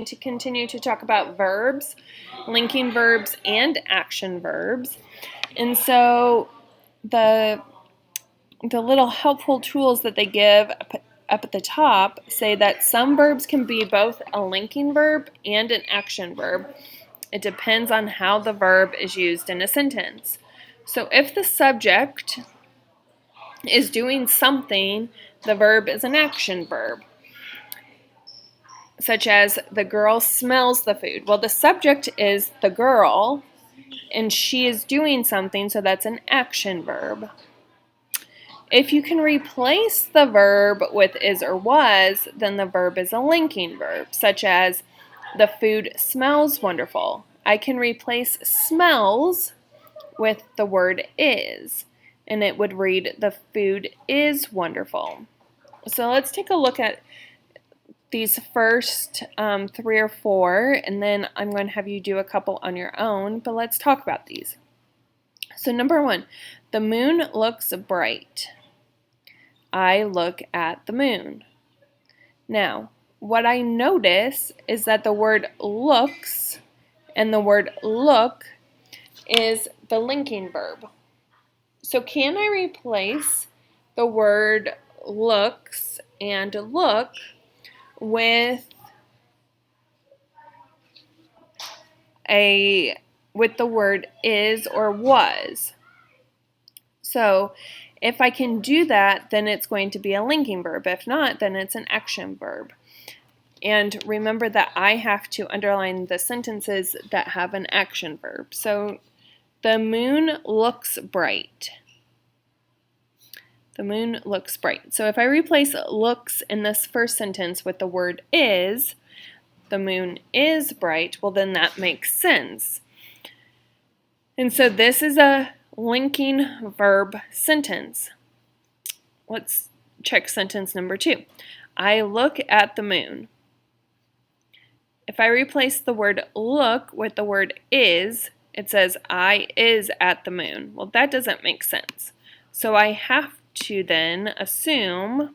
to continue to talk about verbs, linking verbs, and action verbs. And so the little helpful tools that they give up at the top say that some verbs can be both a linking verb and an action verb. It depends on how the verb is used in a sentence. So if the subject is doing something, the verb is an action verb, such as the girl smells the food. Well, the subject is the girl, and she is doing something, so that's an action verb. If you can replace the verb with is or was, then the verb is a linking verb, such as the food smells wonderful. I can replace smells with the word is, and it would read the food is wonderful. So let's take a look at these first 3 or 4, and then I'm going to have you do a couple on your own, but let's talk about these. So number 1, the moon looks bright. I look at the moon. Now, what I notice is that the word looks and the word look is the linking verb. So can I replace the word looks and look with the word is or was? So if I can do that, then it's going to be a linking verb. If not, then it's an action verb. And remember that I have to underline the sentences that have an action verb. So the moon looks bright. The moon looks bright. So if I replace looks in this first sentence with the word is, the moon is bright, well then that makes sense. And so this is a linking verb sentence. Let's check sentence number 2. I look at the moon. If I replace the word look with the word is, it says I is at the moon. Well, that doesn't make sense. So I have to then assume,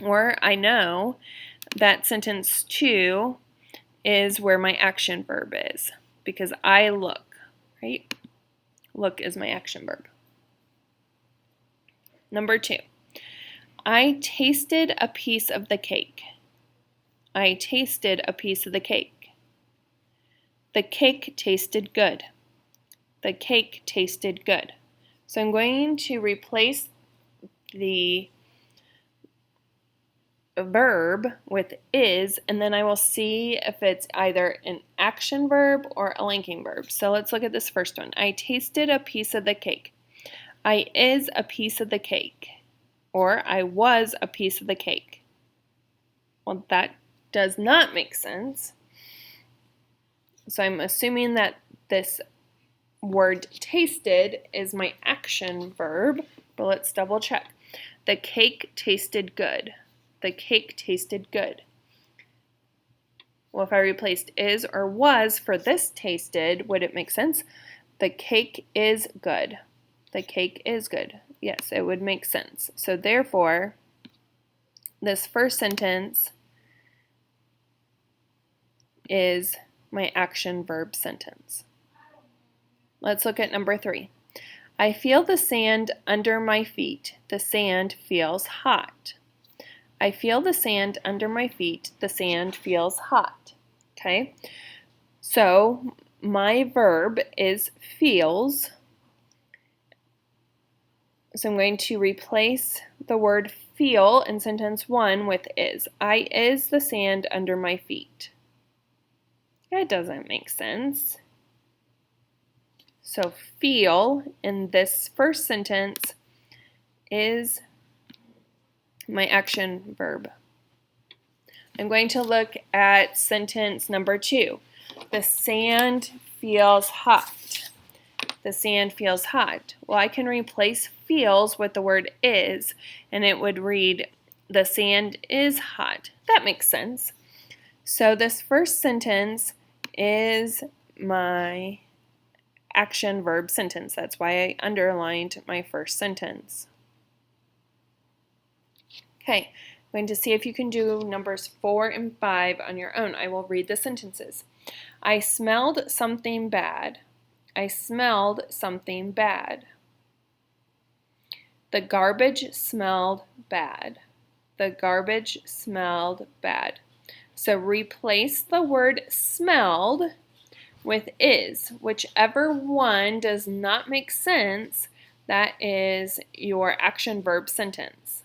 or I know, that sentence 2 is where my action verb is, because I look, right? Look is my action verb. Number 2, I tasted a piece of the cake. I tasted a piece of the cake. The cake tasted good. The cake tasted good. So I'm going to replace the verb with is, and then I will see if it's either an action verb or a linking verb. So let's look at this first one. I tasted a piece of the cake. I is a piece of the cake, or I was a piece of the cake. Well, that does not make sense. So I'm assuming that this word tasted is my action verb, but let's double check. The cake tasted good. The cake tasted good. Well, if I replaced is or was for this tasted, would it make sense? The cake is good. The cake is good. Yes, it would make sense. So therefore, this first sentence is my action verb sentence. Let's look at number 3. I feel the sand under my feet. The sand feels hot. I feel the sand under my feet. The sand feels hot. Okay? So my verb is feels. So I'm going to replace the word feel in sentence 1 with is. I is the sand under my feet. That doesn't make sense. So feel in this first sentence is my action verb. I'm going to look at sentence number 2. The sand feels hot. The sand feels hot. Well, I can replace feels with the word is, and it would read, the sand is hot. That makes sense. So this first sentence is my action verb sentence. That's why I underlined my first sentence. Okay, going to see if you can do numbers 4 and 5 on your own. I will read the sentences. I smelled something bad. I smelled something bad. The garbage smelled bad. The garbage smelled bad. So replace the word smelled with is. Whichever one does not make sense, that is your action verb sentence.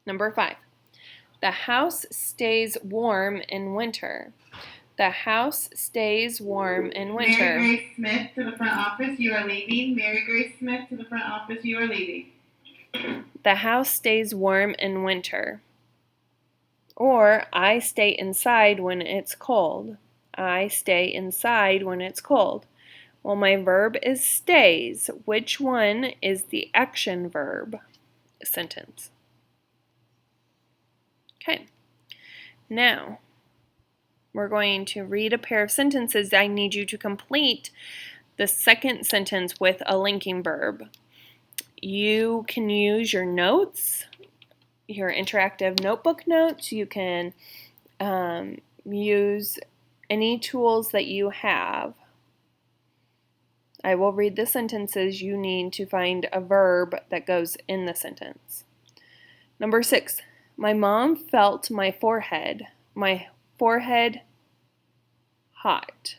Number 5. The house stays warm in winter. The house stays warm in winter. Mary Grace Smith to the front office, you are leaving. Mary Grace Smith to the front office, you are leaving. The house stays warm in winter. Or, I stay inside when it's cold. I stay inside when it's cold. Well, my verb is stays. Which one is the action verb sentence? Okay. Now, we're going to read a pair of sentences. I need you to complete the second sentence with a linking verb. You can use your notes, your interactive notebook notes. You can use any tools that you have. I will read the sentences. You need to find a verb that goes in the sentence. Number 6. My mom felt my forehead hot.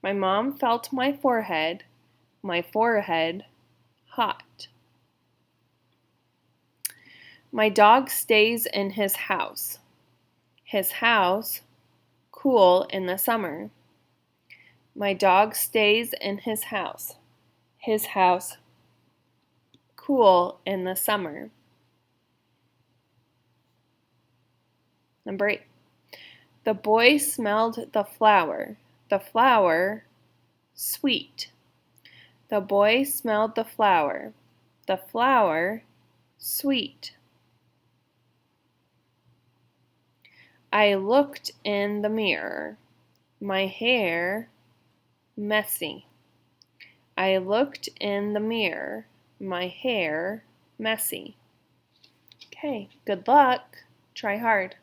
My mom felt my forehead hot. My dog stays in his house cool in the summer. My dog stays in his house cool in the summer. Number 8. The boy smelled the flower sweet. The boy smelled the flower sweet. I looked in the mirror, my hair messy. I looked in the mirror, my hair messy. Okay, good luck. Try hard.